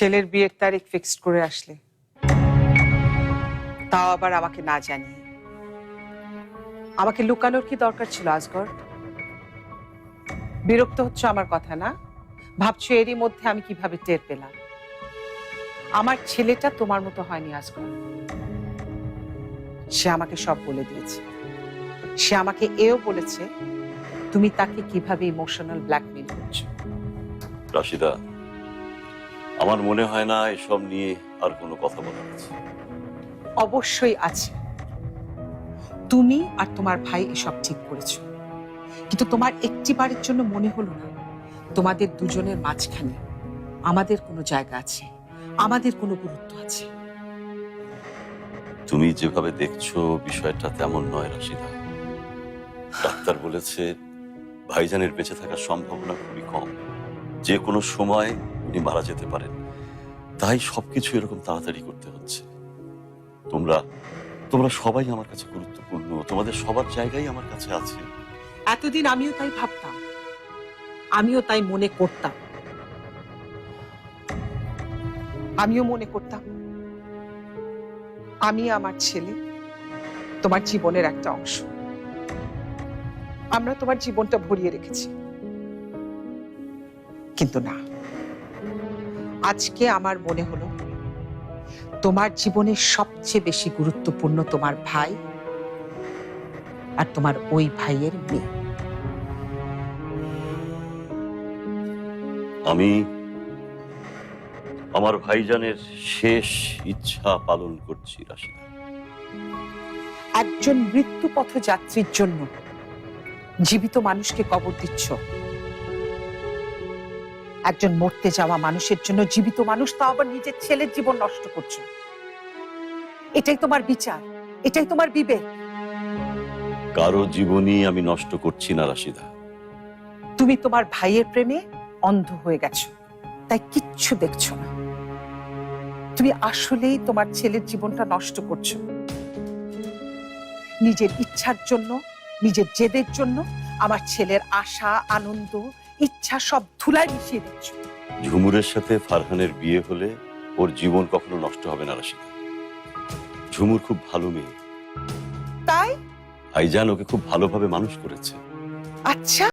ছেলের বিয়ের তারিখ ফিক্সড করে আসলে, তাও আবার আমাকে না জানিয়ে। আমাকে লুকানোর কি দরকার ছিল আজগর? বিরক্ত হচ্ছে আমার কথা না? ভাবছো এরই মধ্যে আমি কিভাবে টের পেলাম? আমার ছেলেটা তোমার মতো হয়নি আজগর। সে আমাকে সব বলে দিয়েছে। সে আমাকে এও বলেছে তুমি তাকে কিভাবে ইমোশনাল ব্ল্যাকমেইল করছো। রাশিদা, আমার মনে হয় না এসব নিয়ে আর কোনো কথা বলা আছে। অবশ্যই আছে। তুমি আর তোমার ভাই এসব ঠিক করেছো, কিন্তু তোমার একটিবারের জন্য মনে হলো না তোমাদের দুজনের মাঝখানে আমাদের কোনো জায়গা আছে, আমাদের কোনো গুরুত্ব আছে? তুমি যেভাবে দেখছো বিষয়টা তেমন নয় রাশিদা। ডাক্তার বলেছে ভাইজানের বেঁচে থাকার সম্ভাবনা খুবই কম, যে কোনো সময় উনি মারা যেতে পারেন। তাই সবকিছু এরকম তাড়াতাড়ি করতে হচ্ছে। তোমরা তোমরা সবাই আমার কাছে গুরুত্বপূর্ণ, তোমাদের সবার জায়গায় আমার কাছে আছে। এতদিন আমিও তাই ভাবতাম, আমিও তাই মনে করতাম। আমিও মনে করতাম আমি আমার ছেলে তোমার জীবনের একটা অংশ। আমরা তোমার জীবনটা ভরিয়ে রেখেছি, কিন্তু না, আজকে আমার মনে হলো তোমার জীবনের সবচেয়ে বেশি গুরুত্বপূর্ণ তোমার ভাই আর তোমার ওই ভাইয়ের মেয়ে। আমি আমার ভাইজানের শেষ ইচ্ছা পালন করছি রাশিদা। একজন মৃত্যু পথযাত্রীর জন্য জীবিত মানুষকে কবর দিচ্ছ। একজন মরতে যাওয়া মানুষের জন্য জীবিত মানুষ, তাও আবার নিজের ছেলের জীবন নষ্ট করছো। এটাই তোমার বিচার? এটাই তোমার বিবেক? কারো জীবনই আমি নষ্ট করছি না রাশিদা। তুমি তোমার ভাইয়ের প্রেমে অন্ধ হয়ে গেছো, তাই কিচ্ছু দেখছো না। তুমি আসলেই তোমার ছেলের জীবনটা নষ্ট করছো। নিজের ইচ্ছার জন্য, নিজের জেদের জন্য আমার ছেলের আশা, আনন্দ, ইচ্ছা সব ধুলায় মিশিয়ে দিচ্ছ। ঝুমুরের সাথে ফারহানের বিয়ে হলে ওর জীবন কখনো নষ্ট হবে না রাশিদা। ঝুমুর খুব ভালো মেয়ে, তাই? ভাইজান ওকে খুব ভালোভাবে মানুষ করেছে। আচ্ছা,